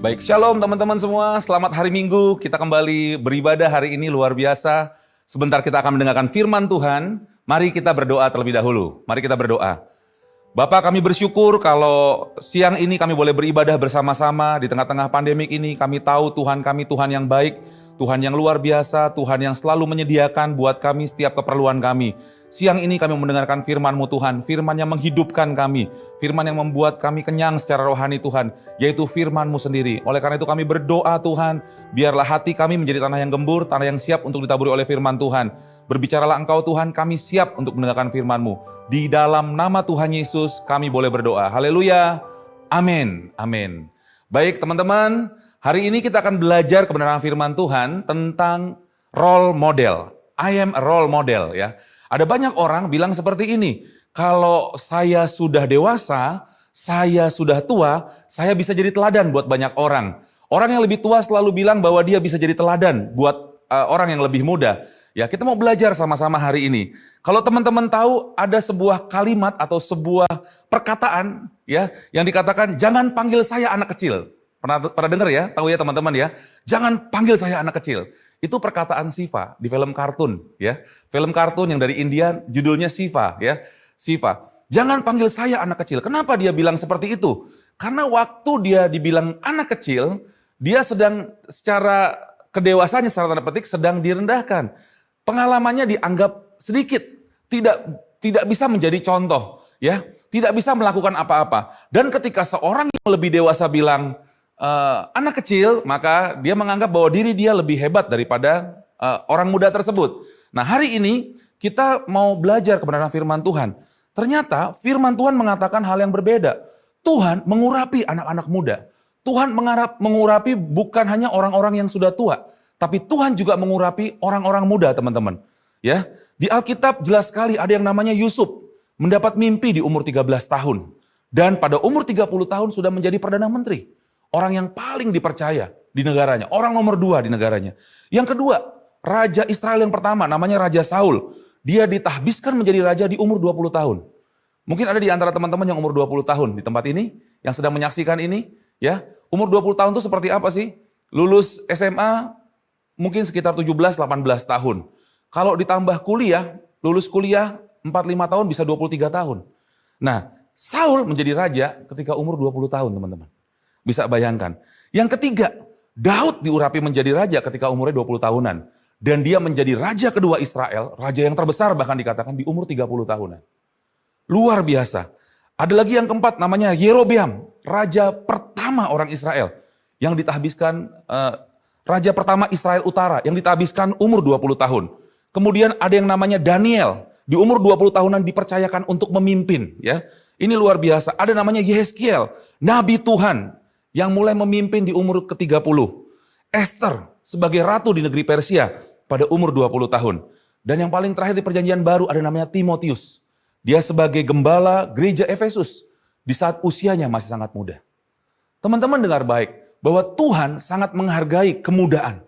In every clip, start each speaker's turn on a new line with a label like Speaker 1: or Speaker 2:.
Speaker 1: Baik, shalom teman-teman semua. Selamat hari Minggu. Kita kembali beribadah hari ini luar biasa. Sebentar kita akan mendengarkan firman Tuhan. Mari kita berdoa terlebih dahulu. Mari kita berdoa. Bapak, kami bersyukur kalau siang ini kami boleh beribadah bersama-sama di tengah-tengah pandemik ini. Kami tahu Tuhan kami Tuhan yang baik, Tuhan yang luar biasa, Tuhan yang selalu menyediakan buat kami setiap keperluan kami. Siang ini kami mendengarkan firman-Mu Tuhan, firman yang menghidupkan kami, firman yang membuat kami kenyang secara rohani Tuhan, yaitu firman-Mu sendiri. Oleh karena itu kami berdoa Tuhan, biarlah hati kami menjadi tanah yang gembur, tanah yang siap untuk ditaburi oleh firman Tuhan. Berbicaralah Engkau Tuhan, kami siap untuk mendengarkan firman-Mu. Di dalam nama Tuhan Yesus kami boleh berdoa. Haleluya. Amin. Amin. Baik teman-teman, hari ini kita akan belajar kebenaran firman Tuhan tentang role model. I am a role model ya. Ada banyak orang bilang seperti ini, kalau saya sudah dewasa, saya sudah tua, saya bisa jadi teladan buat banyak orang. Orang yang lebih tua selalu bilang bahwa dia bisa jadi teladan buat orang yang lebih muda. Ya, kita mau belajar sama-sama hari ini. Kalau teman-teman tahu ada sebuah kalimat atau sebuah perkataan ya yang dikatakan jangan panggil saya anak kecil. Pernah dengar ya? Tahu ya teman-teman ya? Jangan panggil saya anak kecil. Itu perkataan Siva di film kartun ya. Film kartun yang dari India judulnya Siva ya. Siva. Jangan panggil saya anak kecil. Kenapa dia bilang seperti itu? Karena waktu dia dibilang anak kecil, dia sedang secara kedewasaannya secara tanda petik sedang direndahkan. Pengalamannya dianggap sedikit, tidak bisa menjadi contoh, ya, tidak bisa melakukan apa-apa. Dan ketika seorang yang lebih dewasa bilang anak kecil, maka dia menganggap bahwa diri dia lebih hebat daripada orang muda tersebut. Nah, hari ini kita mau belajar kebenaran firman Tuhan. Ternyata firman Tuhan mengatakan hal yang berbeda. Tuhan mengurapi anak-anak muda. Tuhan mengurapi bukan hanya orang-orang yang sudah tua, tapi Tuhan juga mengurapi orang-orang muda, teman-teman. Ya, di Alkitab jelas sekali ada yang namanya Yusuf, mendapat mimpi di umur 13 tahun. Dan pada umur 30 tahun sudah menjadi Perdana Menteri. Orang yang paling dipercaya di negaranya, orang nomor 2 di negaranya. Yang kedua, Raja Israel yang pertama namanya Raja Saul. Dia ditahbiskan menjadi raja di umur 20 tahun. Mungkin ada di antara teman-teman yang umur 20 tahun di tempat ini, yang sedang menyaksikan ini. Ya, umur 20 tahun itu seperti apa sih? Lulus SMA, mungkin sekitar 17-18 tahun. Kalau ditambah kuliah, lulus kuliah 4-5 tahun bisa 23 tahun. Nah, Saul menjadi raja ketika umur 20 tahun, teman-teman. Bisa bayangkan. Yang ketiga, Daud diurapi menjadi raja ketika umurnya 20 tahunan. Dan dia menjadi raja kedua Israel, raja yang terbesar bahkan dikatakan di umur 30 tahunan. Luar biasa. Ada lagi yang keempat namanya Yerobeam, raja pertama orang Israel yang ditahbiskan Raja pertama Israel Utara yang ditahbiskan umur 20 tahun. Kemudian ada yang namanya Daniel, di umur 20 tahunan dipercayakan untuk memimpin. Ya, ini luar biasa. Ada namanya Yehezkiel, Nabi Tuhan yang mulai memimpin di umur ke-30. Esther sebagai ratu di negeri Persia pada umur 20 tahun. Dan yang paling terakhir di perjanjian baru ada namanya Timotius. Dia sebagai gembala gereja Efesus di saat usianya masih sangat muda. Teman-teman dengar baik, bahwa Tuhan sangat menghargai kemudaan.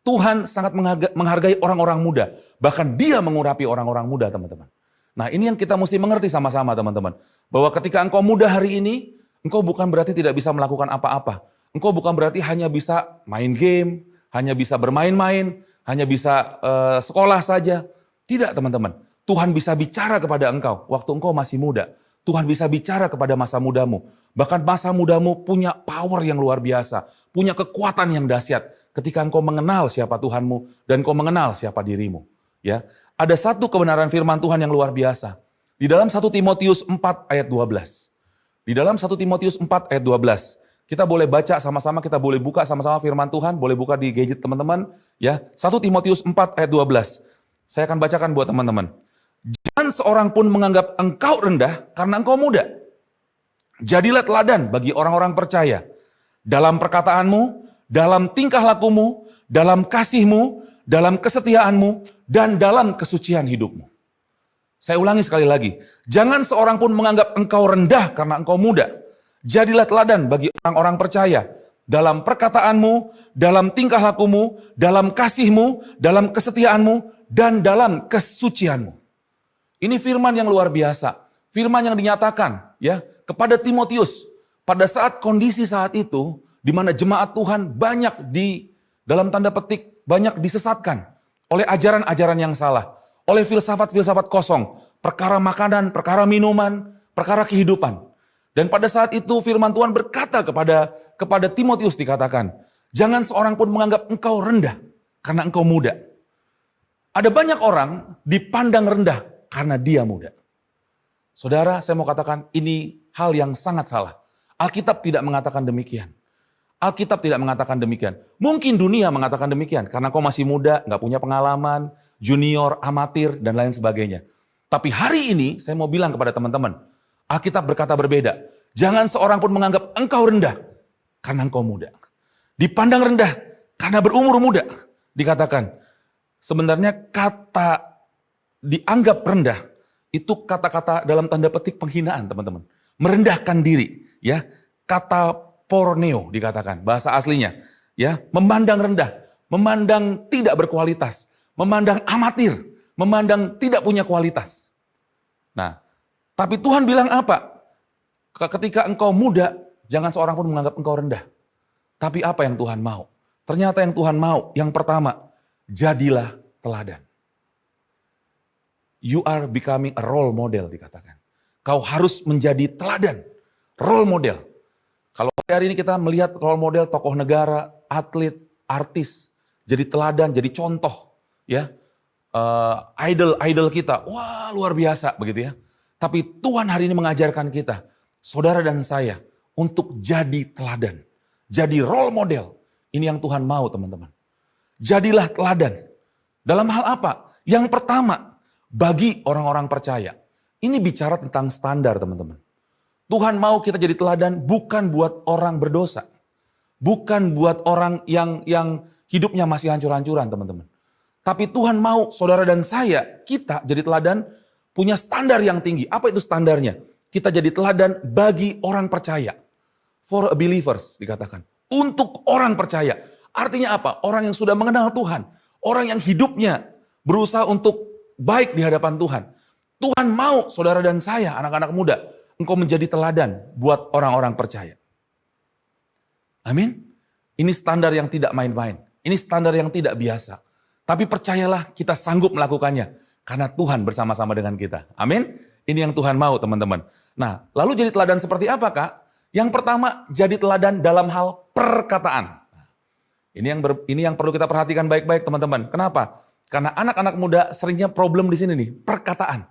Speaker 1: Tuhan sangat menghargai orang-orang muda. Bahkan dia mengurapi orang-orang muda, teman-teman. Nah, ini yang kita mesti mengerti sama-sama, teman-teman. Bahwa ketika engkau muda hari ini, engkau bukan berarti tidak bisa melakukan apa-apa. Engkau bukan berarti hanya bisa main game, hanya bisa bermain-main, hanya bisa sekolah saja. Tidak, teman-teman. Tuhan bisa bicara kepada engkau waktu engkau masih muda. Tuhan bisa bicara kepada masa mudamu. Bahkan masa mudamu punya power yang luar biasa. Punya kekuatan yang dahsyat. Ketika engkau mengenal siapa Tuhanmu dan engkau mengenal siapa dirimu. Ya, ada satu kebenaran firman Tuhan yang luar biasa. Di dalam 1 Timotius 4 ayat 12. Di dalam 1 Timotius 4 ayat 12. Kita boleh baca sama-sama, kita boleh buka sama-sama firman Tuhan. Boleh buka di gadget teman-teman. Ya, 1 Timotius 4 ayat 12. Saya akan bacakan buat teman-teman. Jangan seorang pun menganggap engkau rendah karena engkau muda. Jadilah teladan bagi orang-orang percaya. Dalam perkataanmu, dalam tingkah lakumu, dalam kasihmu, dalam kesetiaanmu, dan dalam kesucian hidupmu. Saya ulangi sekali lagi. Jangan seorang pun menganggap engkau rendah karena engkau muda. Jadilah teladan bagi orang-orang percaya. Dalam perkataanmu, dalam tingkah lakumu, dalam kasihmu, dalam kesetiaanmu, dan dalam kesucianmu. Ini firman yang luar biasa. Firman yang dinyatakan ya kepada Timotius. Pada saat kondisi saat itu, di mana jemaat Tuhan banyak dalam tanda petik, banyak disesatkan oleh ajaran-ajaran yang salah, oleh filsafat-filsafat kosong, perkara makanan, perkara minuman, perkara kehidupan. Dan pada saat itu firman Tuhan berkata kepada Timotius dikatakan, jangan seorang pun menganggap engkau rendah karena engkau muda. Ada banyak orang dipandang rendah karena dia muda. Saudara, saya mau katakan ini hal yang sangat salah. Alkitab tidak mengatakan demikian. Alkitab tidak mengatakan demikian. Mungkin dunia mengatakan demikian karena kau masih muda, nggak punya pengalaman, junior, amatir, dan lain sebagainya. Tapi hari ini saya mau bilang kepada teman-teman, Alkitab berkata berbeda. Jangan seorang pun menganggap engkau rendah karena engkau muda. Dipandang rendah karena berumur muda. Dikatakan, sebenarnya kata dianggap rendah itu kata-kata dalam tanda petik penghinaan, teman-teman. Merendahkan diri, ya. Kata porneo dikatakan bahasa aslinya, ya, memandang rendah, memandang tidak berkualitas, memandang amatir, memandang tidak punya kualitas. Nah, tapi Tuhan bilang apa? Ketika engkau muda, jangan seorang pun menganggap engkau rendah. Tapi apa yang Tuhan mau? Ternyata yang Tuhan mau, yang pertama, jadilah teladan. You are becoming a role model dikatakan. Kau harus menjadi teladan, role model. Kalau hari ini kita melihat role model tokoh negara, atlet, artis, jadi teladan, jadi contoh, ya, idol kita, wah luar biasa begitu ya. Tapi Tuhan hari ini mengajarkan kita, saudara dan saya, untuk jadi teladan, jadi role model. Ini yang Tuhan mau, teman-teman. Jadilah teladan. Dalam hal apa? Yang pertama, bagi orang-orang percaya. Ini bicara tentang standar, teman-teman. Tuhan mau kita jadi teladan bukan buat orang berdosa. Bukan buat orang yang hidupnya masih hancur-hancuran, teman-teman. Tapi Tuhan mau saudara dan saya, kita jadi teladan punya standar yang tinggi. Apa itu standarnya? Kita jadi teladan bagi orang percaya. For a believers dikatakan. Untuk orang percaya. Artinya apa? Orang yang sudah mengenal Tuhan. Orang yang hidupnya berusaha untuk baik di hadapan Tuhan. Tuhan mau saudara dan saya, anak-anak muda, engkau menjadi teladan buat orang-orang percaya. Amin. Ini standar yang tidak main-main. Ini standar yang tidak biasa. Tapi percayalah kita sanggup melakukannya. Karena Tuhan bersama-sama dengan kita. Amin. Ini yang Tuhan mau, teman-teman. Nah, lalu jadi teladan seperti apa, Kak? Yang pertama, jadi teladan dalam hal perkataan. Ini yang perlu kita perhatikan baik-baik, teman-teman. Kenapa? Karena anak-anak muda seringnya problem di sini nih, perkataan.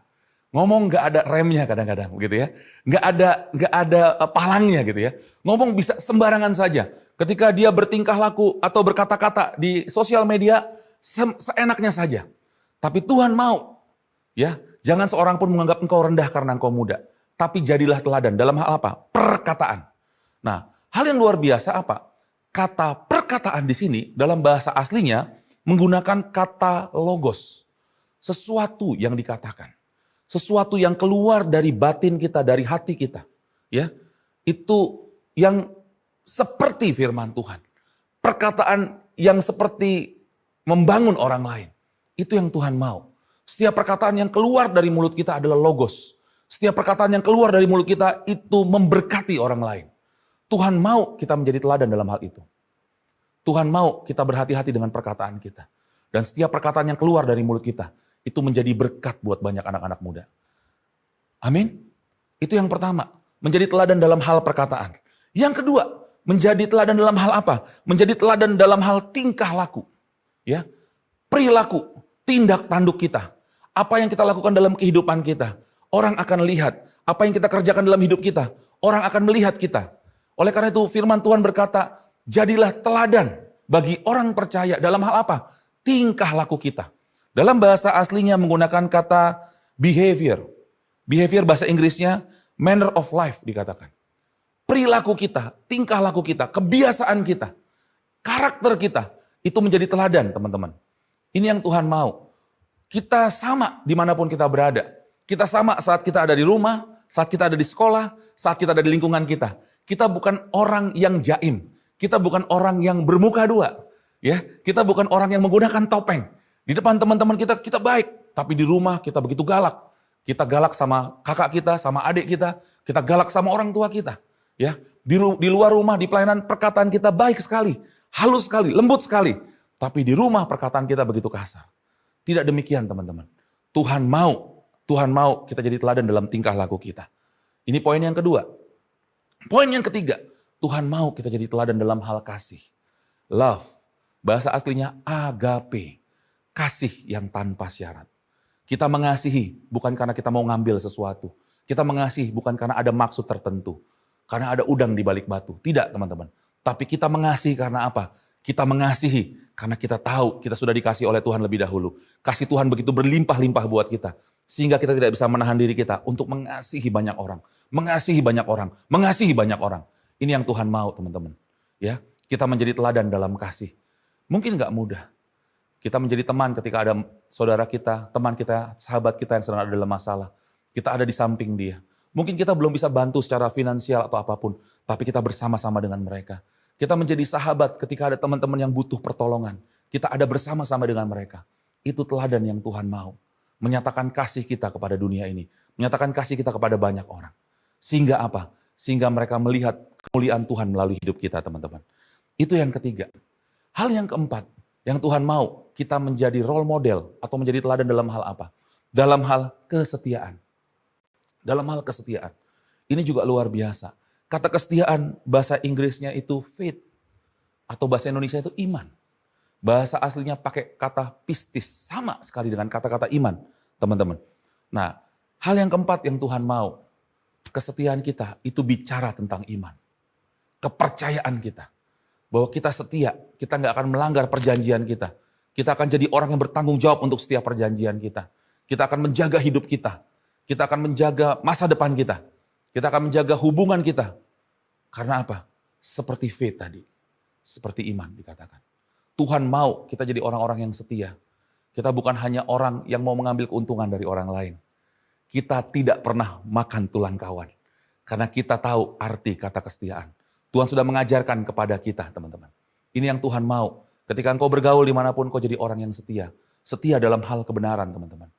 Speaker 1: Ngomong nggak ada remnya kadang-kadang, gitu ya. Nggak ada palangnya, gitu ya. Ngomong bisa sembarangan saja. Ketika dia bertingkah laku atau berkata-kata di sosial media, seenaknya saja. Tapi Tuhan mau, ya, jangan seorang pun menganggap engkau rendah karena engkau muda. Tapi jadilah teladan dalam hal apa? Perkataan. Nah, hal yang luar biasa apa? Kata perkataan di sini dalam bahasa aslinya menggunakan kata logos. Sesuatu yang dikatakan. Sesuatu yang keluar dari batin kita, dari hati kita. Ya, itu yang seperti firman Tuhan. Perkataan yang seperti membangun orang lain. Itu yang Tuhan mau. Setiap perkataan yang keluar dari mulut kita adalah logos. Setiap perkataan yang keluar dari mulut kita itu memberkati orang lain. Tuhan mau kita menjadi teladan dalam hal itu. Tuhan mau kita berhati-hati dengan perkataan kita. Dan setiap perkataan yang keluar dari mulut kita, itu menjadi berkat buat banyak anak-anak muda. Amin. Itu yang pertama, menjadi teladan dalam hal perkataan. Yang kedua, menjadi teladan dalam hal apa? Menjadi teladan dalam hal tingkah laku. Ya, perilaku, tindak tanduk kita. Apa yang kita lakukan dalam kehidupan kita. Orang akan lihat apa yang kita kerjakan dalam hidup kita. Orang akan melihat kita. Oleh karena itu firman Tuhan berkata, jadilah teladan bagi orang percaya dalam hal apa? Tingkah laku kita. Dalam bahasa aslinya menggunakan kata behavior. Behavior bahasa Inggrisnya manner of life dikatakan. Perilaku kita, tingkah laku kita, kebiasaan kita, karakter kita, itu menjadi teladan, teman-teman. Ini yang Tuhan mau. Kita sama dimanapun kita berada. Kita sama saat kita ada di rumah, saat kita ada di sekolah, saat kita ada di lingkungan kita. Kita bukan orang yang jaim. Kita bukan orang yang bermuka dua. Ya, kita bukan orang yang menggunakan topeng. Di depan teman-teman kita baik. Tapi di rumah kita begitu galak. Kita galak sama kakak kita, sama adik kita. Kita galak sama orang tua kita. Ya, Di luar rumah, di pelayanan perkataan kita baik sekali, halus sekali, lembut sekali. Tapi di rumah perkataan kita begitu kasar. Tidak demikian teman-teman. Tuhan mau kita jadi teladan dalam tingkah laku kita. Ini poin yang kedua. Poin yang ketiga, Tuhan mau kita jadi teladan dalam hal kasih. Love, bahasa aslinya agape, kasih yang tanpa syarat. Kita mengasihi bukan karena kita mau ngambil sesuatu. Kita mengasihi bukan karena ada maksud tertentu. Karena ada udang di balik batu. Tidak teman-teman. Tapi kita mengasihi karena apa? Kita mengasihi karena kita tahu kita sudah dikasih oleh Tuhan lebih dahulu. Kasih Tuhan begitu berlimpah-limpah buat kita. Sehingga kita tidak bisa menahan diri kita untuk mengasihi banyak orang. Mengasihi banyak orang. Mengasihi banyak orang. Ini yang Tuhan mau teman-teman. Ya, kita menjadi teladan dalam kasih. Mungkin gak mudah. Kita menjadi teman ketika ada saudara kita, teman kita, sahabat kita yang sedang ada dalam masalah. Kita ada di samping dia. Mungkin kita belum bisa bantu secara finansial atau apapun. Tapi kita bersama-sama dengan mereka. Kita menjadi sahabat ketika ada teman-teman yang butuh pertolongan. Kita ada bersama-sama dengan mereka. Itu teladan yang Tuhan mau. Menyatakan kasih kita kepada dunia ini. Menyatakan kasih kita kepada banyak orang. Sehingga apa? Sehingga mereka melihat kemuliaan Tuhan melalui hidup kita teman-teman. Itu yang ketiga. Hal yang keempat, yang Tuhan mau kita menjadi role model atau menjadi teladan dalam hal apa? Dalam hal kesetiaan. Dalam hal kesetiaan. Ini juga luar biasa. Kata kesetiaan bahasa Inggrisnya itu faith. Atau bahasa Indonesia itu iman. Bahasa aslinya pakai kata pistis. Sama sekali dengan kata-kata iman, teman-teman. Nah, hal yang keempat yang Tuhan mau. Kesetiaan kita itu bicara tentang iman. Kepercayaan kita. Bahwa kita setia, kita nggak akan melanggar perjanjian kita. Kita akan jadi orang yang bertanggung jawab untuk setiap perjanjian kita. Kita akan menjaga hidup kita. Kita akan menjaga masa depan kita. Kita akan menjaga hubungan kita. Karena apa? Seperti faith tadi. Seperti iman dikatakan. Tuhan mau kita jadi orang-orang yang setia. Kita bukan hanya orang yang mau mengambil keuntungan dari orang lain. Kita tidak pernah makan tulang kawan. Karena kita tahu arti kata kesetiaan. Tuhan sudah mengajarkan kepada kita teman-teman. Ini yang Tuhan mau. Ketika engkau bergaul dimanapun kau jadi orang yang setia. Setia dalam hal kebenaran teman-teman.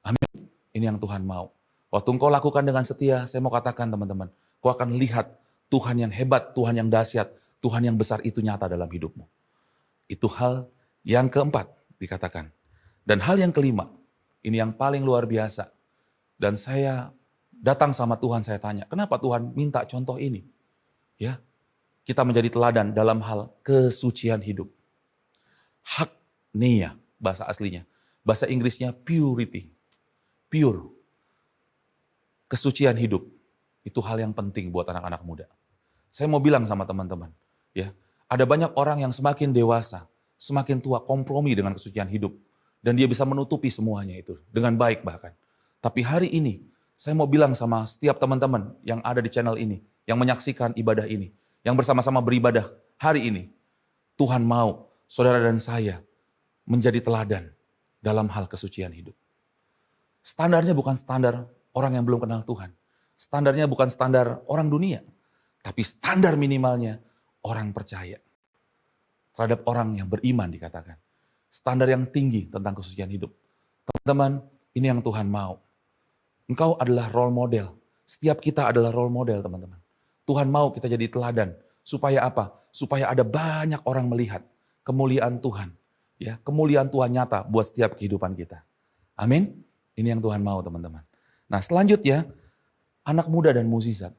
Speaker 1: Amin. Ini yang Tuhan mau. Waktu engkau lakukan dengan setia, saya mau katakan teman-teman, kau akan lihat Tuhan yang hebat, Tuhan yang dahsyat, Tuhan yang besar itu nyata dalam hidupmu. Itu hal yang keempat dikatakan. Dan hal yang kelima, ini yang paling luar biasa. Dan saya datang sama Tuhan, saya tanya, kenapa Tuhan minta contoh ini? Ya, kita menjadi teladan dalam hal kesucian hidup. Hakneia, bahasa aslinya. Bahasa Inggrisnya purity. Pure. Kesucian hidup, itu hal yang penting buat anak-anak muda. Saya mau bilang sama teman-teman, ya, ada banyak orang yang semakin dewasa, semakin tua kompromi dengan kesucian hidup. Dan dia bisa menutupi semuanya itu, dengan baik bahkan. Tapi hari ini, saya mau bilang sama setiap teman-teman yang ada di channel ini, yang menyaksikan ibadah ini, yang bersama-sama beribadah hari ini, Tuhan mau saudara dan saya menjadi teladan dalam hal kesucian hidup. Standarnya bukan standar orang yang belum kenal Tuhan. Standarnya bukan standar orang dunia. Tapi standar minimalnya orang percaya. Terhadap orang yang beriman dikatakan. Standar yang tinggi tentang kesucian hidup. Teman-teman, ini yang Tuhan mau. Engkau adalah role model. Setiap kita adalah role model teman-teman. Tuhan mau kita jadi teladan. Supaya apa? Supaya ada banyak orang melihat kemuliaan Tuhan. Ya, kemuliaan Tuhan nyata buat setiap kehidupan kita. Amin. Ini yang Tuhan mau teman-teman. Nah selanjutnya, anak muda dan mukjizat.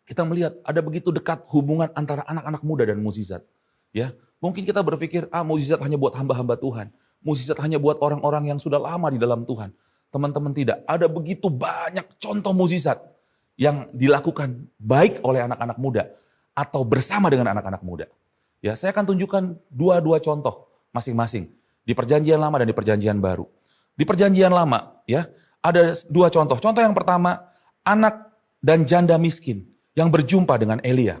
Speaker 1: Kita melihat ada begitu dekat hubungan antara anak-anak muda dan mukjizat. Ya, mungkin kita berpikir, mukjizat hanya buat hamba-hamba Tuhan. Mukjizat hanya buat orang-orang yang sudah lama di dalam Tuhan. Teman-teman tidak, ada begitu banyak contoh mukjizat yang dilakukan baik oleh anak-anak muda atau bersama dengan anak-anak muda. Ya, saya akan tunjukkan dua contoh masing-masing di Perjanjian Lama dan di Perjanjian Baru. Di Perjanjian Lama, ya, ada dua contoh. Contoh yang pertama, anak dan janda miskin yang berjumpa dengan Elia.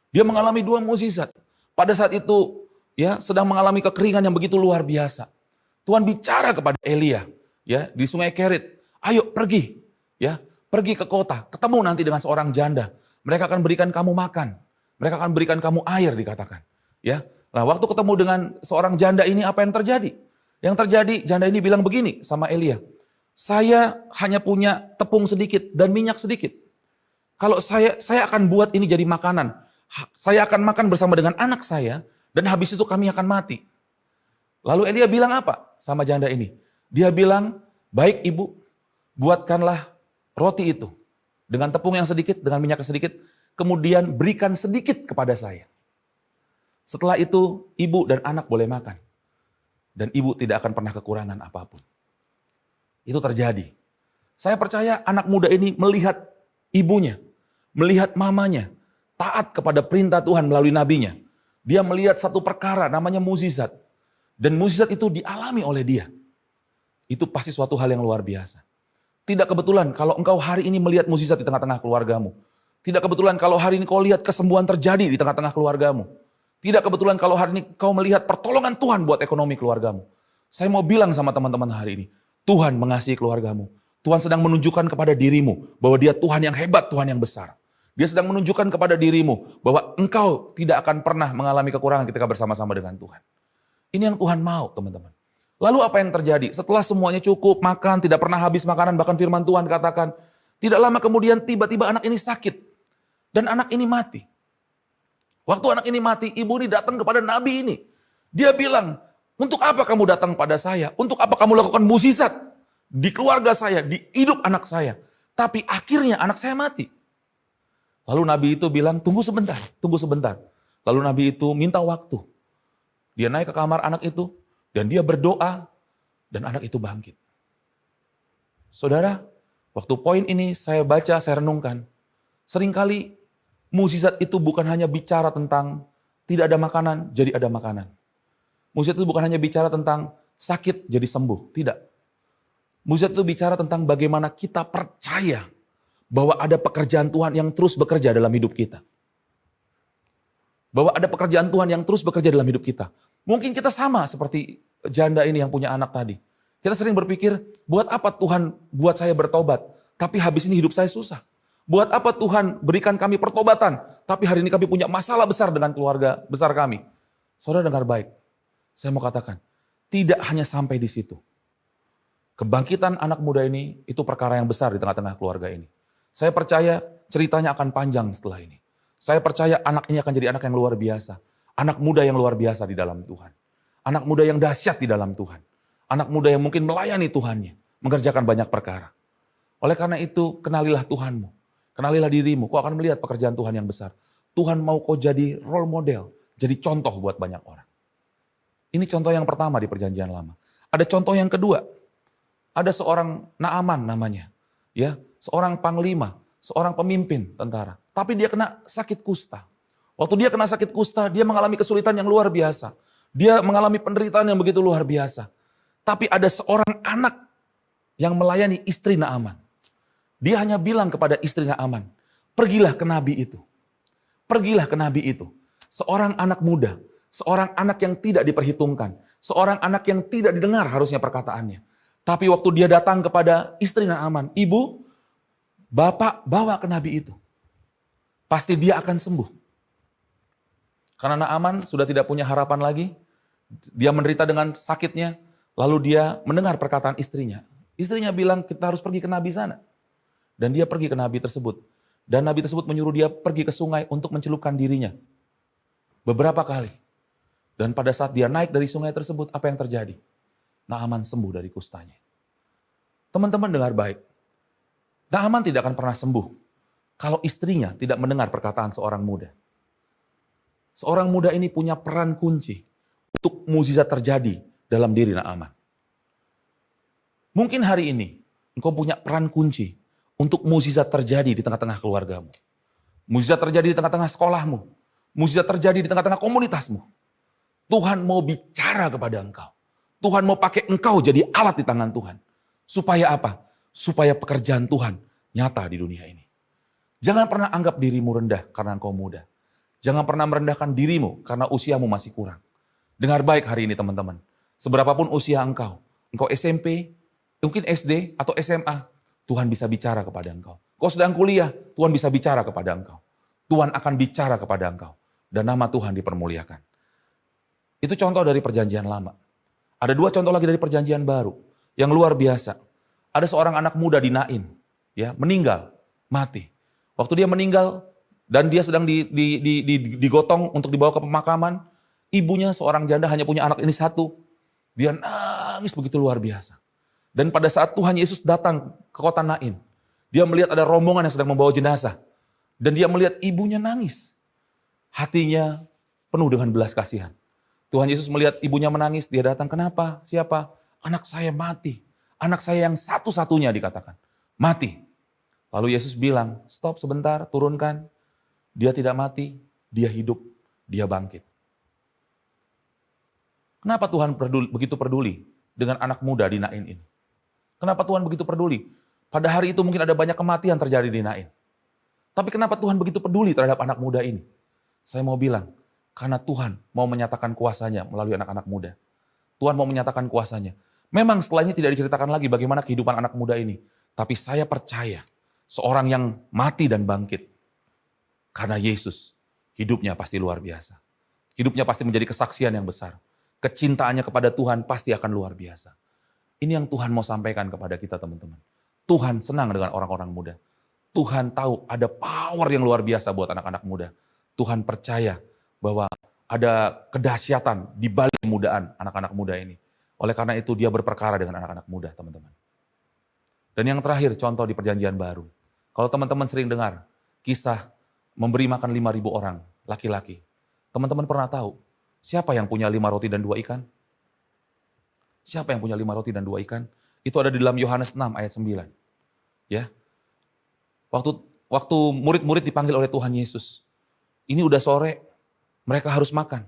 Speaker 1: Dia mengalami dua mukjizat. Pada saat itu, ya, sedang mengalami kekeringan yang begitu luar biasa. Tuhan bicara kepada Elia, ya, di Sungai Kerit, ayo pergi, ya, pergi ke kota, ketemu nanti dengan seorang janda. Mereka akan berikan kamu makan, mereka akan berikan kamu air dikatakan, ya. Nah, waktu ketemu dengan seorang janda ini apa yang terjadi? Yang terjadi, janda ini bilang begini sama Elia, saya hanya punya tepung sedikit dan minyak sedikit. Kalau saya akan buat ini jadi makanan. Saya akan makan bersama dengan anak saya, dan habis itu kami akan mati. Lalu Elia bilang apa sama janda ini? Dia bilang, baik ibu, buatkanlah roti itu. Dengan tepung yang sedikit, dengan minyak yang sedikit, kemudian berikan sedikit kepada saya. Setelah itu, ibu dan anak boleh makan. Dan ibu tidak akan pernah kekurangan apapun. Itu terjadi. Saya percaya anak muda ini melihat ibunya, melihat mamanya, taat kepada perintah Tuhan melalui nabinya. Dia melihat satu perkara namanya mukjizat. Dan mukjizat itu dialami oleh dia. Itu pasti suatu hal yang luar biasa. Tidak kebetulan kalau engkau hari ini melihat mukjizat di tengah-tengah keluargamu. Tidak kebetulan kalau hari ini kau lihat kesembuhan terjadi di tengah-tengah keluargamu. Tidak kebetulan kalau hari ini kau melihat pertolongan Tuhan buat ekonomi keluargamu. Saya mau bilang sama teman-teman hari ini, Tuhan mengasihi keluargamu. Tuhan sedang menunjukkan kepada dirimu bahwa dia Tuhan yang hebat, Tuhan yang besar. Dia sedang menunjukkan kepada dirimu bahwa engkau tidak akan pernah mengalami kekurangan ketika bersama-sama dengan Tuhan. Ini yang Tuhan mau, teman-teman. Lalu apa yang terjadi? Setelah semuanya cukup, makan, tidak pernah habis makanan, bahkan firman Tuhan katakan, tidak lama kemudian tiba-tiba anak ini sakit. Dan anak ini mati. Waktu anak ini mati, ibu ini datang kepada nabi ini. Dia bilang, untuk apa kamu datang pada saya? Untuk apa kamu lakukan mukjizat di keluarga saya, di hidup anak saya? Tapi akhirnya anak saya mati. Lalu nabi itu bilang, tunggu sebentar, tunggu sebentar. Lalu nabi itu minta waktu. Dia naik ke kamar anak itu, dan dia berdoa, dan anak itu bangkit. Saudara, waktu poin ini saya baca, saya renungkan. Seringkali mukjizat itu bukan hanya bicara tentang tidak ada makanan, jadi ada makanan. Mukjizat itu bukan hanya bicara tentang sakit, jadi sembuh. Tidak. Mukjizat itu bicara tentang bagaimana kita percaya bahwa ada pekerjaan Tuhan yang terus bekerja dalam hidup kita. Bahwa ada pekerjaan Tuhan yang terus bekerja dalam hidup kita. Mungkin kita sama seperti janda ini yang punya anak tadi. Kita sering berpikir, buat apa Tuhan buat saya bertobat, tapi habis ini hidup saya susah. Buat apa Tuhan berikan kami pertobatan, tapi hari ini kami punya masalah besar dengan keluarga besar kami. Saudara dengar baik, saya mau katakan, tidak hanya sampai di situ. Kebangkitan anak muda ini, itu perkara yang besar di tengah-tengah keluarga ini. Saya percaya ceritanya akan panjang setelah ini. Saya percaya anak ini akan jadi anak yang luar biasa. Anak muda yang luar biasa di dalam Tuhan. Anak muda yang dahsyat di dalam Tuhan. Anak muda yang mungkin melayani Tuhannya. Mengerjakan banyak perkara. Oleh karena itu, kenalilah Tuhanmu. Kenalilah dirimu. Kau akan melihat pekerjaan Tuhan yang besar. Tuhan mau kau jadi role model. Jadi contoh buat banyak orang. Ini contoh yang pertama di perjanjian lama. Ada contoh yang kedua. Ada seorang Naaman namanya. Ya, seorang panglima. Seorang pemimpin tentara. Tapi dia kena sakit kusta. Waktu dia kena sakit kusta, dia mengalami kesulitan yang luar biasa. Dia mengalami penderitaan yang begitu luar biasa. Tapi ada seorang anak yang melayani istri Naaman. Dia hanya bilang kepada istri Naaman, pergilah ke nabi itu. Pergilah ke nabi itu. Seorang anak muda, seorang anak yang tidak diperhitungkan, seorang anak yang tidak didengar harusnya perkataannya. Tapi waktu dia datang kepada istri Naaman, ibu, bapak bawa ke nabi itu. Pasti dia akan sembuh. Karena Naaman sudah tidak punya harapan lagi, dia menderita dengan sakitnya, lalu dia mendengar perkataan istrinya. Istrinya bilang, kita harus pergi ke nabi sana. Dan dia pergi ke nabi tersebut. Dan nabi tersebut menyuruh dia pergi ke sungai untuk mencelupkan dirinya. Beberapa kali. Dan pada saat dia naik dari sungai tersebut, apa yang terjadi? Naaman sembuh dari kustanya. Teman-teman dengar baik. Naaman tidak akan pernah sembuh kalau istrinya tidak mendengar perkataan seorang muda. Seorang muda ini punya peran kunci untuk mukjizat terjadi dalam diri Naaman. Mungkin hari ini engkau punya peran kunci untuk mukjizat terjadi di tengah-tengah keluargamu. Mukjizat terjadi di tengah-tengah sekolahmu. Mukjizat terjadi di tengah-tengah komunitasmu. Tuhan mau bicara kepada engkau. Tuhan mau pakai engkau jadi alat di tangan Tuhan. Supaya apa? Supaya pekerjaan Tuhan nyata di dunia ini. Jangan pernah anggap dirimu rendah karena engkau muda. Jangan pernah merendahkan dirimu karena usiamu masih kurang. Dengar baik hari ini teman-teman. Seberapapun usia engkau SMP, mungkin SD atau SMA, Tuhan bisa bicara kepada engkau. Kau sedang kuliah, Tuhan bisa bicara kepada engkau. Tuhan akan bicara kepada engkau. Dan nama Tuhan dipermuliakan. Itu contoh dari perjanjian lama. Ada dua contoh lagi dari perjanjian baru. Yang luar biasa. Ada seorang anak muda di Nain. Ya, meninggal, mati. Waktu dia meninggal dan dia sedang digotong untuk dibawa ke pemakaman, ibunya seorang janda hanya punya anak ini satu. Dia nangis begitu luar biasa. Dan pada saat Tuhan Yesus datang ke kota Nain, dia melihat ada rombongan yang sedang membawa jenazah. Dan dia melihat ibunya nangis. Hatinya penuh dengan belas kasihan. Tuhan Yesus melihat ibunya menangis, dia datang, kenapa? Siapa? Anak saya mati. Anak saya yang satu-satunya dikatakan. Mati. Lalu Yesus bilang, stop sebentar, turunkan. Dia tidak mati, dia hidup, dia bangkit. Kenapa Tuhan begitu peduli dengan anak muda di Nain ini? Kenapa Tuhan begitu peduli? Pada hari itu mungkin ada banyak kematian terjadi di Nain. Tapi kenapa Tuhan begitu peduli terhadap anak muda ini? Saya mau bilang, karena Tuhan mau menyatakan kuasanya melalui anak-anak muda. Tuhan mau menyatakan kuasanya. Memang setelah ini tidak diceritakan lagi bagaimana kehidupan anak muda ini. Tapi saya percaya, seorang yang mati dan bangkit. Karena Yesus, hidupnya pasti luar biasa. Hidupnya pasti menjadi kesaksian yang besar. Kecintaannya kepada Tuhan pasti akan luar biasa. Ini yang Tuhan mau sampaikan kepada kita teman-teman. Tuhan senang dengan orang-orang muda. Tuhan tahu ada power yang luar biasa buat anak-anak muda. Tuhan percaya bahwa ada kedahsyatan di balik kemudaan anak-anak muda ini. Oleh karena itu dia berperkara dengan anak-anak muda teman-teman. Dan yang terakhir contoh di perjanjian baru. Kalau teman-teman sering dengar kisah memberi makan 5.000 orang laki-laki. Teman-teman pernah tahu siapa yang punya 5 roti dan 2 ikan? Siapa yang punya 5 roti dan 2 ikan? Itu ada di dalam Yohanes 6 ayat 9. Ya. Waktu murid-murid dipanggil oleh Tuhan Yesus. Ini udah sore, mereka harus makan.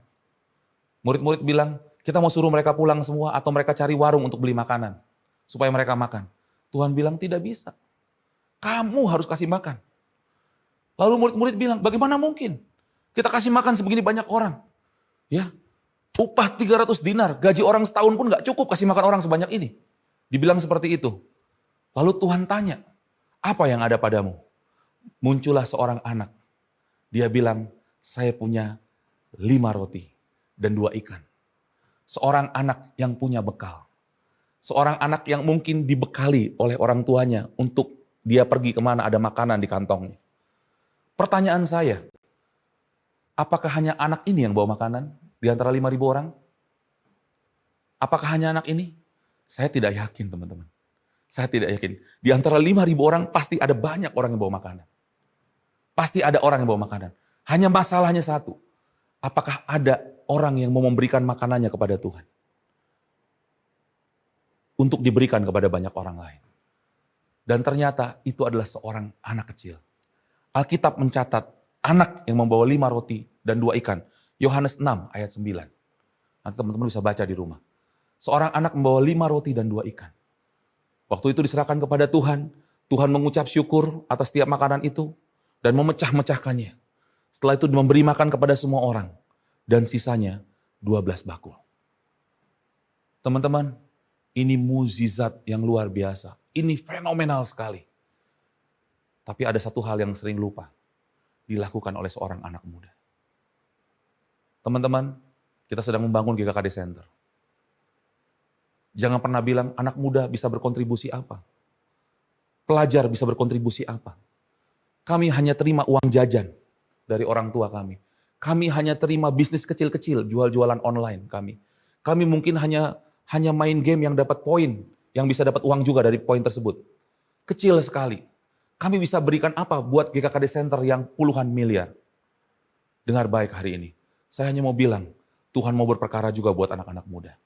Speaker 1: Murid-murid bilang, kita mau suruh mereka pulang semua atau mereka cari warung untuk beli makanan. Supaya mereka makan. Tuhan bilang tidak bisa. Kamu harus kasih makan. Lalu murid-murid bilang, bagaimana mungkin? Kita kasih makan sebegini banyak orang. Ya, upah 300 dinar, gaji orang setahun pun gak cukup kasih makan orang sebanyak ini. Dibilang seperti itu. Lalu Tuhan tanya, apa yang ada padamu? Muncullah seorang anak. Dia bilang, saya punya 5 roti dan 2 ikan. Seorang anak yang punya bekal. Seorang anak yang mungkin dibekali oleh orang tuanya untuk dia pergi kemana ada makanan di kantongnya. Pertanyaan saya, apakah hanya anak ini yang bawa makanan? Di antara 5.000 orang? Apakah hanya anak ini? Saya tidak yakin teman-teman. Saya tidak yakin. Di antara 5.000 orang pasti ada banyak orang yang bawa makanan. Pasti ada orang yang bawa makanan. Hanya masalahnya satu. Apakah ada orang yang mau memberikan makanannya kepada Tuhan? Untuk diberikan kepada banyak orang lain. Dan ternyata itu adalah seorang anak kecil. Alkitab mencatat anak yang membawa 5 roti dan 2 ikan. Yohanes 6 ayat 9. Nanti teman-teman bisa baca di rumah. Seorang anak membawa 5 roti dan 2 ikan. Waktu itu diserahkan kepada Tuhan. Tuhan mengucap syukur atas setiap makanan itu. Dan memecah-mecahkannya. Setelah itu memberi makan kepada semua orang. Dan sisanya 12 bakul. Teman-teman, ini mukjizat yang luar biasa. Ini fenomenal sekali. Tapi ada satu hal yang sering lupa. Dilakukan oleh seorang anak muda. Teman-teman, kita sedang membangun GKKD Center. Jangan pernah bilang anak muda bisa berkontribusi apa. Pelajar bisa berkontribusi apa. Kami hanya terima uang jajan dari orang tua kami. Kami hanya terima bisnis kecil-kecil, jual-jualan online kami. Kami mungkin hanya main game yang dapat poin, yang bisa dapat uang juga dari poin tersebut. Kecil sekali. Kami bisa berikan apa buat GKKD Center yang puluhan miliar. Dengar baik hari ini. Saya hanya mau bilang, Tuhan mau berperkara juga buat anak-anak muda.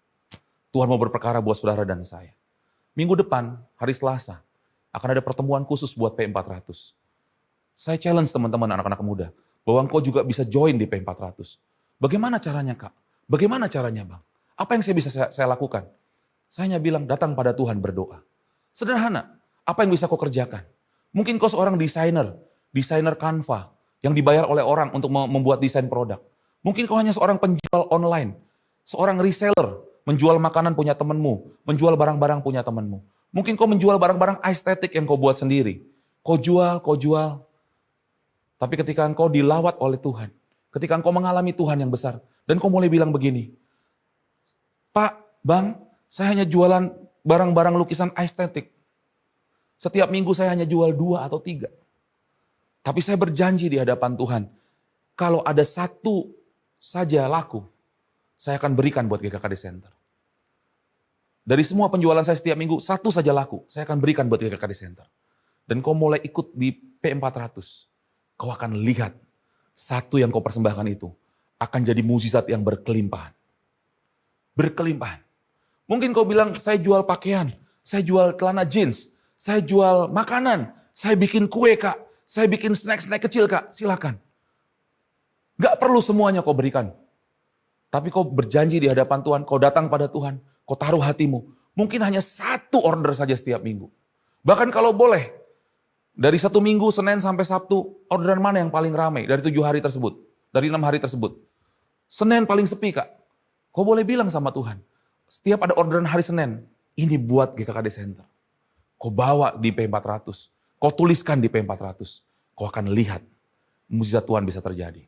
Speaker 1: Tuhan mau berperkara buat saudara dan saya. Minggu depan, hari Selasa, akan ada pertemuan khusus buat P400. Saya challenge teman-teman anak-anak muda, bahwa engkau juga bisa join di P400. Bagaimana caranya Kak? Bagaimana caranya Bang? Apa yang saya lakukan? Saya hanya bilang, datang pada Tuhan berdoa. Sederhana, apa yang bisa kau kerjakan? Mungkin kau seorang desainer Canva, yang dibayar oleh orang untuk membuat desain produk. Mungkin kau hanya seorang penjual online, seorang reseller, menjual makanan punya temanmu, menjual barang-barang punya temanmu. Mungkin kau menjual barang-barang estetik yang kau buat sendiri. Kau jual. Tapi ketika engkau dilawat oleh Tuhan, ketika engkau mengalami Tuhan yang besar, dan kau mulai bilang begini, Pak, Bang, saya hanya jualan barang-barang lukisan estetik. Setiap minggu saya hanya jual 2 atau 3. Tapi saya berjanji di hadapan Tuhan, kalau ada satu saja laku, saya akan berikan buat GKKD Center. Dari semua penjualan saya setiap minggu, satu saja laku, saya akan berikan buat GKKD Center. Dan kau mulai ikut di P400, kau akan lihat satu yang kau persembahkan itu akan jadi mukjizat yang berkelimpahan. Berkelimpahan. Mungkin kau bilang, saya jual pakaian, saya jual celana jeans, saya jual makanan, saya bikin kue kak, saya bikin snack-snack kecil kak, silakan. Gak perlu semuanya kau berikan. Tapi kau berjanji di hadapan Tuhan, kau datang pada Tuhan, kau taruh hatimu. Mungkin hanya satu order saja setiap minggu. Bahkan kalau boleh, dari 1 minggu, Senin sampai Sabtu, orderan mana yang paling ramai dari 7 hari tersebut? Dari 6 hari tersebut. Senin paling sepi kak. Kau boleh bilang sama Tuhan, setiap ada orderan hari Senin, ini buat GKKD Center. Kau bawa di P400, kau tuliskan di P400, kau akan lihat mukjizat Tuhan bisa terjadi.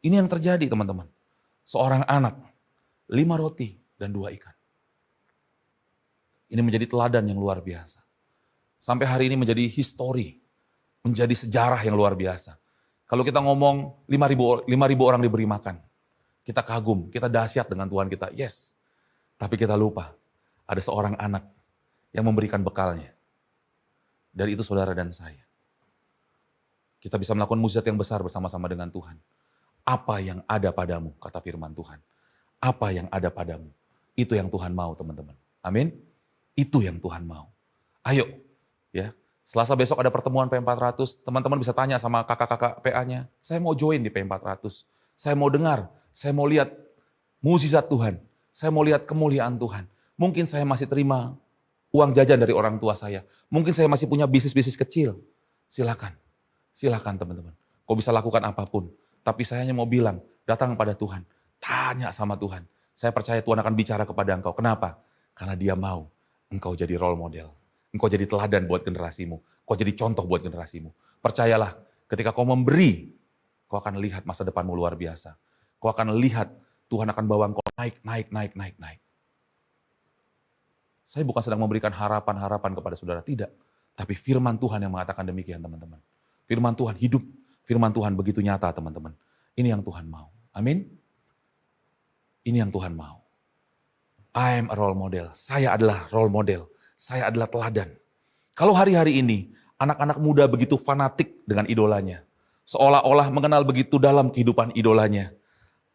Speaker 1: Ini yang terjadi teman-teman. Seorang anak, 5 roti dan 2 ikan. Ini menjadi teladan yang luar biasa. Sampai hari ini menjadi histori, menjadi sejarah yang luar biasa. Kalau kita ngomong 5.000 orang diberi makan, kita kagum, kita dahsyat dengan Tuhan kita, yes. Tapi kita lupa, ada seorang anak yang memberikan bekalnya. Dan itu saudara dan saya. Kita bisa melakukan mukjizat yang besar bersama-sama dengan Tuhan. Apa yang ada padamu, kata firman Tuhan. Apa yang ada padamu, itu yang Tuhan mau teman-teman. Amin. Itu yang Tuhan mau. Ayo, ya. Selasa besok ada pertemuan P400, teman-teman bisa tanya sama kakak-kakak PA-nya, saya mau join di P400. Saya mau dengar, saya mau lihat mukjizat Tuhan. Saya mau lihat kemuliaan Tuhan. Mungkin saya masih terima uang jajan dari orang tua saya. Mungkin saya masih punya bisnis-bisnis kecil. Silakan. Silakan teman-teman. Kau bisa lakukan apapun. Tapi saya hanya mau bilang, datang pada Tuhan. Tanya sama Tuhan. Saya percaya Tuhan akan bicara kepada engkau. Kenapa? Karena Dia mau engkau jadi role model. Engkau jadi teladan buat generasimu. Kau jadi contoh buat generasimu. Percayalah, ketika kau memberi, kau akan lihat masa depanmu luar biasa. Kau akan lihat Tuhan akan bawa engkau naik. Saya bukan sedang memberikan harapan-harapan kepada saudara, tidak. Tapi firman Tuhan yang mengatakan demikian teman-teman. Firman Tuhan hidup, firman Tuhan begitu nyata teman-teman. Ini yang Tuhan mau. Amin. Ini yang Tuhan mau. I am a role model. Saya adalah role model. Saya adalah teladan. Kalau hari-hari ini anak-anak muda begitu fanatik dengan idolanya. Seolah-olah mengenal begitu dalam kehidupan idolanya.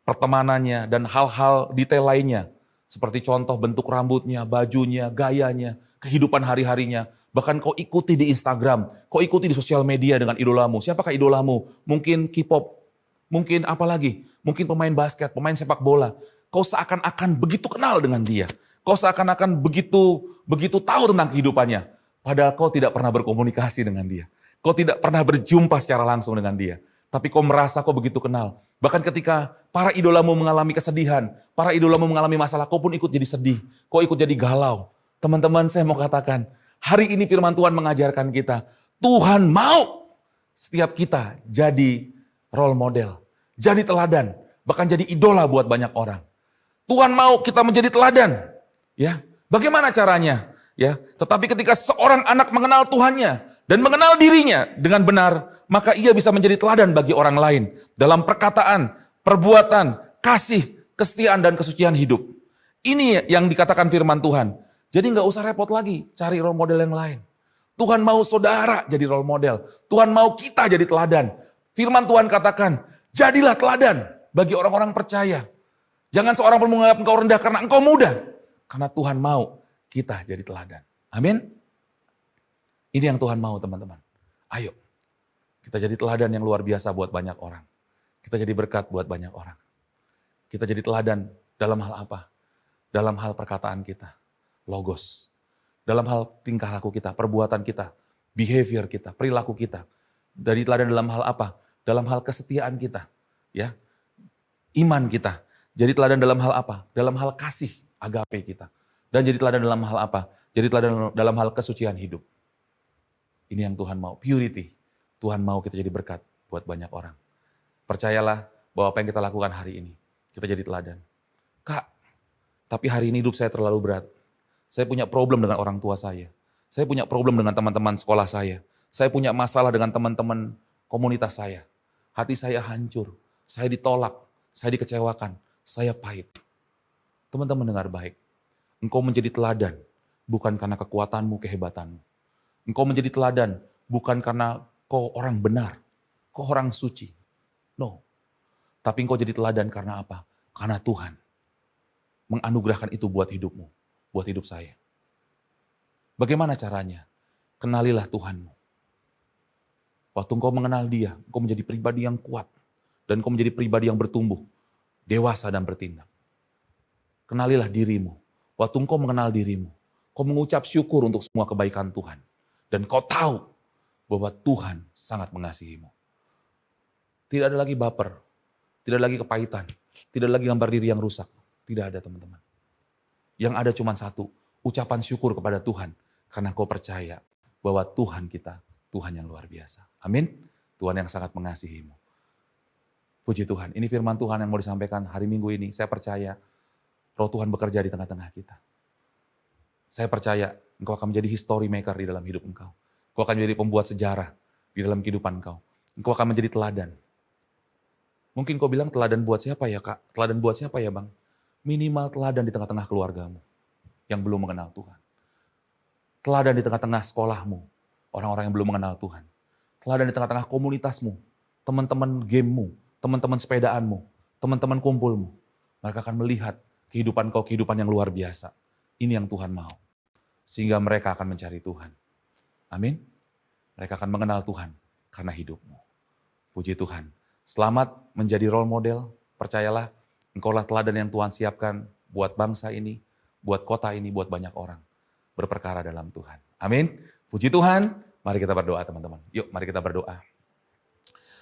Speaker 1: Pertemanannya dan hal-hal detail lainnya. Seperti contoh bentuk rambutnya, bajunya, gayanya, kehidupan hari-harinya. Bahkan kau ikuti di Instagram, kau ikuti di sosial media dengan idolamu. Siapakah idolamu? Mungkin K-pop, mungkin apa lagi? Mungkin pemain basket, pemain sepak bola. Kau seakan-akan begitu kenal dengan dia. Kau seakan-akan begitu tahu tentang kehidupannya. Padahal kau tidak pernah berkomunikasi dengan dia. Kau tidak pernah berjumpa secara langsung dengan dia. Tapi kau merasa kau begitu kenal. Bahkan ketika para idolamu mengalami kesedihan, para idolamu mengalami masalah, kau pun ikut jadi sedih. Kau ikut jadi galau. Teman-teman, saya mau katakan, hari ini firman Tuhan mengajarkan kita, Tuhan mau setiap kita jadi role model, jadi teladan, bahkan jadi idola buat banyak orang. Tuhan mau kita menjadi teladan. Ya, bagaimana caranya? Ya, tetapi ketika seorang anak mengenal Tuhannya dan mengenal dirinya dengan benar, maka ia bisa menjadi teladan bagi orang lain dalam perkataan, perbuatan, kasih, kesetiaan dan kesucian hidup. Ini yang dikatakan firman Tuhan. Jadi nggak usah repot lagi cari role model yang lain. Tuhan mau saudara jadi role model. Tuhan mau kita jadi teladan. Firman Tuhan katakan, jadilah teladan bagi orang-orang percaya. Jangan seorang pun menganggap engkau rendah karena engkau muda. Karena Tuhan mau kita jadi teladan. Amin. Ini yang Tuhan mau teman-teman. Ayo, kita jadi teladan yang luar biasa buat banyak orang. Kita jadi berkat buat banyak orang. Kita jadi teladan dalam hal apa? Dalam hal perkataan kita, logos. Dalam hal tingkah laku kita, perbuatan kita, behavior kita, perilaku kita. Jadi teladan dalam hal apa? Dalam hal kesetiaan kita. Ya, iman kita. Jadi teladan dalam hal apa? Dalam hal kasih, agape kita. Dan jadi teladan dalam hal apa? Jadi teladan dalam hal kesucian hidup. Ini yang Tuhan mau, purity. Tuhan mau kita jadi berkat buat banyak orang. Percayalah bahwa apa yang kita lakukan hari ini, kita jadi teladan. Kak, tapi hari ini hidup saya terlalu berat. Saya punya problem dengan orang tua saya. Saya punya problem dengan teman-teman sekolah saya. Saya punya masalah dengan teman-teman komunitas saya. Hati saya hancur, saya ditolak, saya dikecewakan, saya pahit. Teman-teman dengar baik. Engkau menjadi teladan, bukan karena kekuatanmu, kehebatanmu. Engkau menjadi teladan, bukan karena kau orang benar, kau orang suci. No. Tapi engkau jadi teladan karena apa? Karena Tuhan menganugerahkan itu buat hidupmu, buat hidup saya. Bagaimana caranya? Kenalilah Tuhanmu. Waktu engkau mengenal Dia, engkau menjadi pribadi yang kuat. Dan engkau menjadi pribadi yang bertumbuh, dewasa dan bertindak. Kenalilah dirimu. Waktu engkau mengenal dirimu, kau mengucap syukur untuk semua kebaikan Tuhan. Dan kau tahu bahwa Tuhan sangat mengasihimu. Tidak ada lagi baper, tidak ada lagi kepahitan, tidak ada lagi gambar diri yang rusak. Tidak ada teman-teman. Yang ada cuma satu, ucapan syukur kepada Tuhan. Karena kau percaya bahwa Tuhan kita, Tuhan yang luar biasa. Amin. Tuhan yang sangat mengasihimu. Puji Tuhan, ini firman Tuhan yang mau disampaikan hari Minggu ini. Saya percaya Roh Tuhan bekerja di tengah-tengah kita. Saya percaya engkau akan menjadi history maker di dalam hidup engkau. Engkau akan menjadi pembuat sejarah di dalam kehidupan engkau. Engkau akan menjadi teladan. Mungkin kau bilang teladan buat siapa ya kak? Teladan buat siapa ya bang? Minimal teladan di tengah-tengah keluargamu yang belum mengenal Tuhan. Teladan di tengah-tengah sekolahmu, orang-orang yang belum mengenal Tuhan. Teladan di tengah-tengah komunitasmu, teman-teman gamemu, teman-teman sepedaanmu, teman-teman kumpulmu. Mereka akan melihat kehidupan kau, kehidupan yang luar biasa. Ini yang Tuhan mau. Sehingga mereka akan mencari Tuhan. Amin. Mereka akan mengenal Tuhan karena hidupmu. Puji Tuhan. Selamat menjadi role model. Percayalah, engkaulah teladan yang Tuhan siapkan buat bangsa ini, buat kota ini, buat banyak orang. Berperkara dalam Tuhan. Amin. Puji Tuhan. Mari kita berdoa teman-teman. Yuk mari kita berdoa.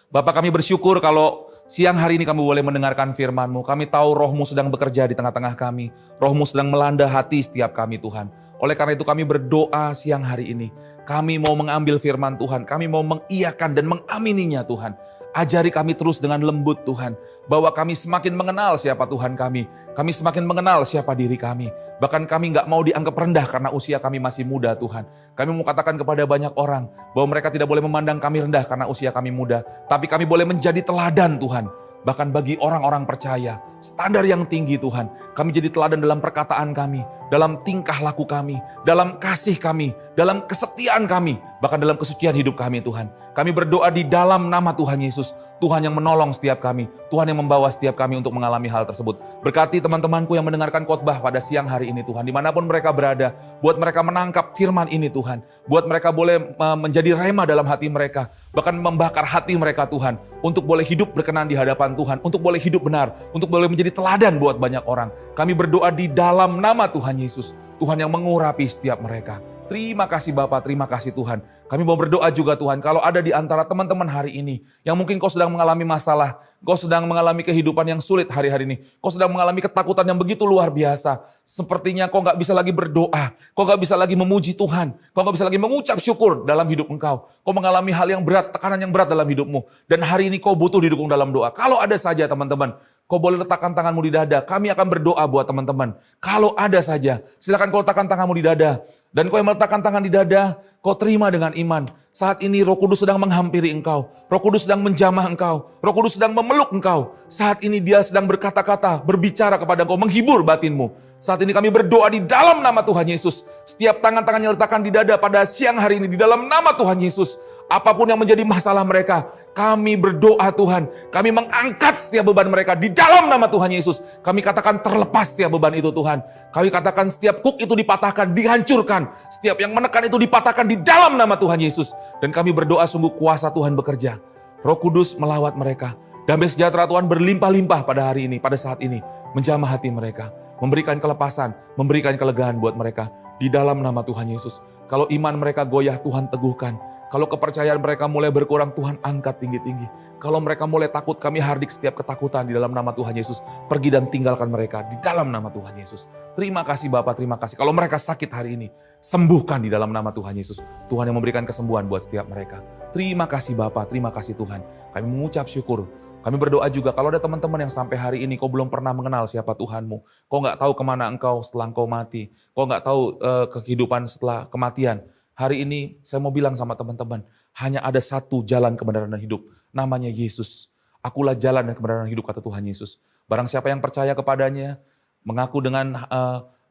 Speaker 1: Bapak kami bersyukur kalau siang hari ini kami boleh mendengarkan firman-Mu. Kami tahu Roh-Mu sedang bekerja di tengah-tengah kami. Roh-Mu sedang melanda hati setiap kami Tuhan. Oleh karena itu kami berdoa siang hari ini. Kami mau mengambil firman Tuhan. Kami mau mengiyakan dan mengamininya Tuhan. Ajari kami terus dengan lembut Tuhan. Bahwa kami semakin mengenal siapa Tuhan kami. Kami semakin mengenal siapa diri kami. Bahkan kami gak mau dianggap rendah karena usia kami masih muda Tuhan. Kami mau katakan kepada banyak orang bahwa mereka tidak boleh memandang kami rendah karena usia kami muda. Tapi kami boleh menjadi teladan Tuhan. Bahkan bagi orang-orang percaya, standar yang tinggi Tuhan. Kami jadi teladan dalam perkataan kami, dalam tingkah laku kami, dalam kasih kami, dalam kesetiaan kami, bahkan dalam kesucian hidup kami Tuhan. Kami berdoa di dalam nama Tuhan Yesus, Tuhan yang menolong setiap kami, Tuhan yang membawa setiap kami untuk mengalami hal tersebut. Berkati teman-temanku yang mendengarkan khotbah pada siang hari ini Tuhan, dimanapun mereka berada, buat mereka menangkap firman ini Tuhan, buat mereka boleh menjadi rema dalam hati mereka, bahkan membakar hati mereka Tuhan, untuk boleh hidup berkenan di hadapan Tuhan, untuk boleh hidup benar, untuk boleh menjadi teladan buat banyak orang. Kami berdoa di dalam nama Tuhan Yesus, Tuhan yang mengurapi setiap mereka. Terima kasih Bapak, terima kasih Tuhan. Kami mau berdoa juga Tuhan, kalau ada di antara teman-teman hari ini, yang mungkin kau sedang mengalami masalah, kau sedang mengalami kehidupan yang sulit hari-hari ini, kau sedang mengalami ketakutan yang begitu luar biasa, sepertinya kau gak bisa lagi berdoa, kau gak bisa lagi memuji Tuhan, kau gak bisa lagi mengucap syukur dalam hidup engkau, kau mengalami hal yang berat, tekanan yang berat dalam hidupmu, dan hari ini kau butuh didukung dalam doa. Kalau ada saja teman-teman, kau boleh letakkan tanganmu di dada, kami akan berdoa buat teman-teman. Kalau ada saja, silakan kau letakkan tanganmu di dada. Dan kau yang meletakkan tangan di dada, kau terima dengan iman. Saat ini Roh Kudus sedang menghampiri engkau. Roh Kudus sedang menjamah engkau. Roh Kudus sedang memeluk engkau. Saat ini Dia sedang berkata-kata, berbicara kepada engkau, menghibur batinmu. Saat ini kami berdoa di dalam nama Tuhan Yesus. Setiap tangan-tangannya letakkan di dada pada siang hari ini, di dalam nama Tuhan Yesus. Apapun yang menjadi masalah mereka, kami berdoa Tuhan. Kami mengangkat setiap beban mereka di dalam nama Tuhan Yesus. Kami katakan terlepas setiap beban itu Tuhan. Kami katakan setiap kuk itu dipatahkan, dihancurkan. Setiap yang menekan itu dipatahkan di dalam nama Tuhan Yesus. Dan kami berdoa sungguh kuasa Tuhan bekerja. Roh Kudus melawat mereka. Damai sejahtera Tuhan berlimpah-limpah pada hari ini, pada saat ini. Menjamah hati mereka. Memberikan kelepasan, memberikan kelegaan buat mereka. Di dalam nama Tuhan Yesus. Kalau iman mereka goyah, Tuhan teguhkan. Kalau kepercayaan mereka mulai berkurang, Tuhan angkat tinggi-tinggi. Kalau mereka mulai takut, kami hardik setiap ketakutan di dalam nama Tuhan Yesus. Pergi dan tinggalkan mereka di dalam nama Tuhan Yesus. Terima kasih Bapak, terima kasih. Kalau mereka sakit hari ini, sembuhkan di dalam nama Tuhan Yesus. Tuhan yang memberikan kesembuhan buat setiap mereka. Terima kasih Bapak, terima kasih Tuhan. Kami mengucap syukur. Kami berdoa juga kalau ada teman-teman yang sampai hari ini kau belum pernah mengenal siapa Tuhanmu. Kau gak tahu kemana engkau setelah engkau mati. Kau gak tahu kehidupan setelah kematian. Hari ini saya mau bilang sama teman-teman, Hanya ada satu jalan kebenaran dan hidup, namanya Yesus. Akulah jalan dan kebenaran dan hidup, kata Tuhan Yesus. Barang siapa yang percaya kepadanya, mengaku dengan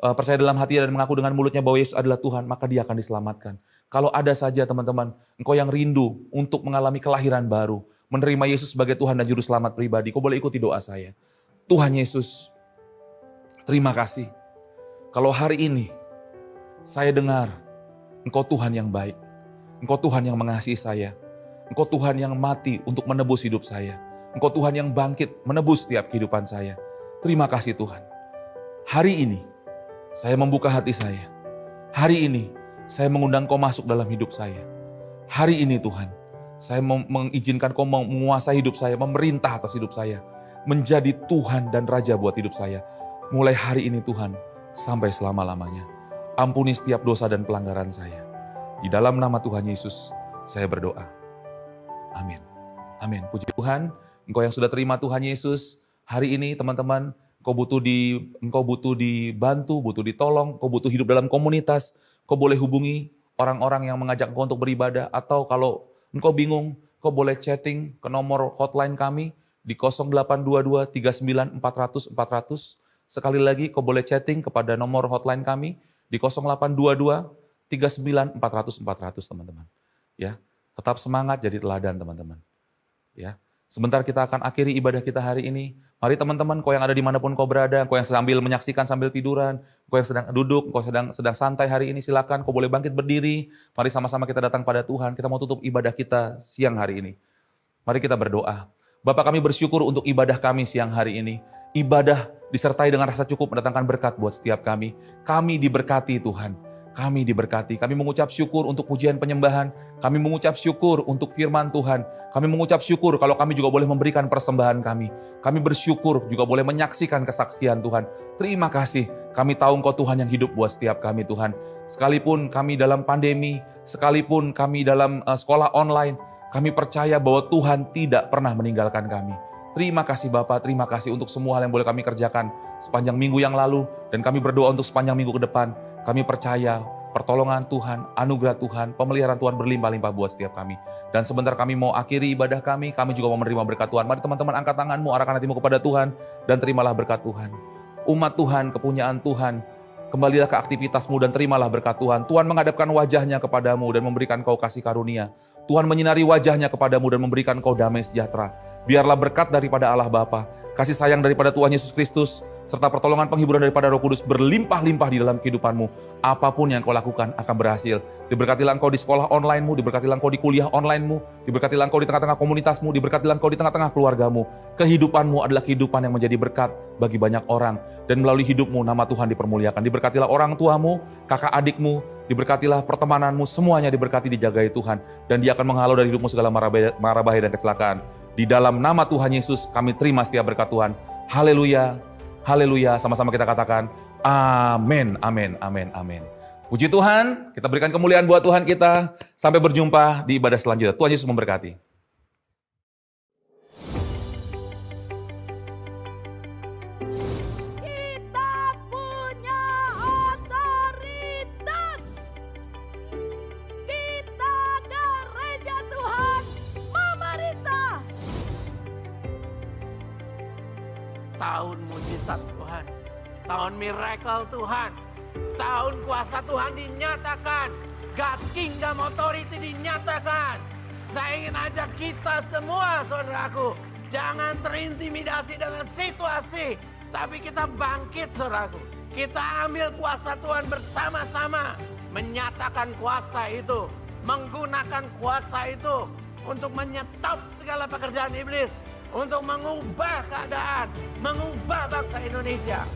Speaker 1: percaya dalam hati dan mengaku dengan mulutnya bahwa Yesus adalah Tuhan, maka dia akan diselamatkan. Kalau ada saja teman-teman, engkau yang rindu untuk mengalami kelahiran baru, menerima Yesus sebagai Tuhan dan Juru Selamat pribadi, kau boleh ikuti doa saya. Tuhan Yesus, terima kasih. Kalau hari ini saya dengar Engkau Tuhan yang baik, Engkau Tuhan yang mengasihi saya, Engkau Tuhan yang mati untuk menebus hidup saya, Engkau Tuhan yang bangkit menebus setiap kehidupan saya. Terima kasih Tuhan. Hari ini saya membuka hati saya. Hari ini saya mengundang Kau masuk dalam hidup saya. Hari ini Tuhan, saya mengizinkan Kau menguasai hidup saya, memerintah atas hidup saya, menjadi Tuhan dan Raja buat hidup saya. Mulai hari ini Tuhan, sampai selama-lamanya. Ampuni setiap dosa dan pelanggaran saya. Di dalam nama Tuhan Yesus, saya berdoa. Amin. Amin. Puji Tuhan, engkau yang sudah terima Tuhan Yesus, hari ini teman-teman, engkau butuh dibantu, butuh ditolong, engkau butuh hidup dalam komunitas, engkau boleh hubungi orang-orang yang mengajak engkau untuk beribadah, atau kalau engkau bingung, engkau boleh chatting ke nomor hotline kami di 0822 39 400 400. Sekali lagi, kau boleh chatting kepada nomor hotline kami di 0822 39 400 400 teman-teman. Ya, tetap semangat jadi teladan teman-teman. Ya, sebentar kita akan akhiri ibadah kita hari ini. Mari teman-teman, kau yang ada dimanapun kau berada, kau yang sambil menyaksikan sambil tiduran, kau yang sedang duduk, kau sedang santai hari ini, silakan kau boleh bangkit berdiri. Mari sama-sama kita datang pada Tuhan. Kita mau tutup ibadah kita siang hari ini. Mari kita berdoa. Bapak, kami bersyukur untuk ibadah kami siang hari ini. Ibadah disertai dengan rasa cukup mendatangkan berkat buat setiap kami. Kami diberkati Tuhan. Kami diberkati. Kami mengucap syukur untuk pujian penyembahan. Kami mengucap syukur untuk firman Tuhan. Kami mengucap syukur kalau kami juga boleh memberikan persembahan kami. Kami bersyukur juga boleh menyaksikan kesaksian Tuhan. Terima kasih. Kami tahu Engkau Tuhan yang hidup buat setiap kami Tuhan. Sekalipun kami dalam pandemi, sekalipun kami dalam sekolah online, kami percaya bahwa Tuhan tidak pernah meninggalkan kami. Terima kasih Bapak, terima kasih untuk semua hal yang boleh kami kerjakan sepanjang minggu yang lalu, dan kami berdoa untuk sepanjang minggu ke depan. Kami percaya pertolongan Tuhan, anugerah Tuhan, pemeliharaan Tuhan berlimpah-limpah buat setiap kami. Dan sebentar kami mau akhiri ibadah kami juga mau menerima berkat Tuhan. Mari teman-teman angkat tanganmu, arahkan hatimu kepada Tuhan, dan terimalah berkat Tuhan. Umat Tuhan, kepunyaan Tuhan, kembalilah ke aktivitasmu dan terimalah berkat Tuhan. Tuhan menghadapkan wajahnya kepadamu dan memberikan kau kasih karunia. Tuhan menyinari wajahnya kepadamu dan memberikan kau damai sejahtera. Biarlah berkat daripada Allah Bapa, kasih sayang daripada Tuhan Yesus Kristus, serta pertolongan penghiburan daripada Roh Kudus berlimpah-limpah di dalam kehidupanmu. Apapun yang kau lakukan akan berhasil. Diberkatilah engkau di sekolah online-mu, diberkatilah engkau di kuliah online-mu, diberkatilah engkau di tengah-tengah komunitasmu, diberkatilah engkau di tengah-tengah keluargamu. Kehidupanmu adalah kehidupan yang menjadi berkat bagi banyak orang. Dan melalui hidupmu nama Tuhan dipermuliakan. Diberkatilah orang tuamu, kakak adikmu, diberkatilah pertemananmu, semuanya diberkati, dijagai Tuhan. Dan Dia akan menghalau dari hidupmu segala mara bahaya dan kecelakaan. Di dalam nama Tuhan Yesus kami terima setiap berkat Tuhan. Haleluya, haleluya. Sama-sama kita katakan amin, amin, amin, amin. Puji Tuhan, kita berikan kemuliaan buat Tuhan kita. Sampai berjumpa di ibadah selanjutnya. Tuhan Yesus memberkati.
Speaker 2: Kita punya otoritas. Kita gereja Tuhan memerintah.
Speaker 3: Tahun mujizat Tuhan, tahun miracle Tuhan, tahun kuasa Tuhan dinyatakan, God's Kingdom Authority dinyatakan. Saya ingin ajak kita semua, saudaraku, jangan terintimidasi dengan situasi, tapi kita bangkit, saudaraku. Kita ambil kuasa Tuhan bersama-sama, menyatakan kuasa itu, menggunakan kuasa itu untuk menyetop segala pekerjaan iblis, untuk mengubah keadaan, mengubah bangsa Indonesia.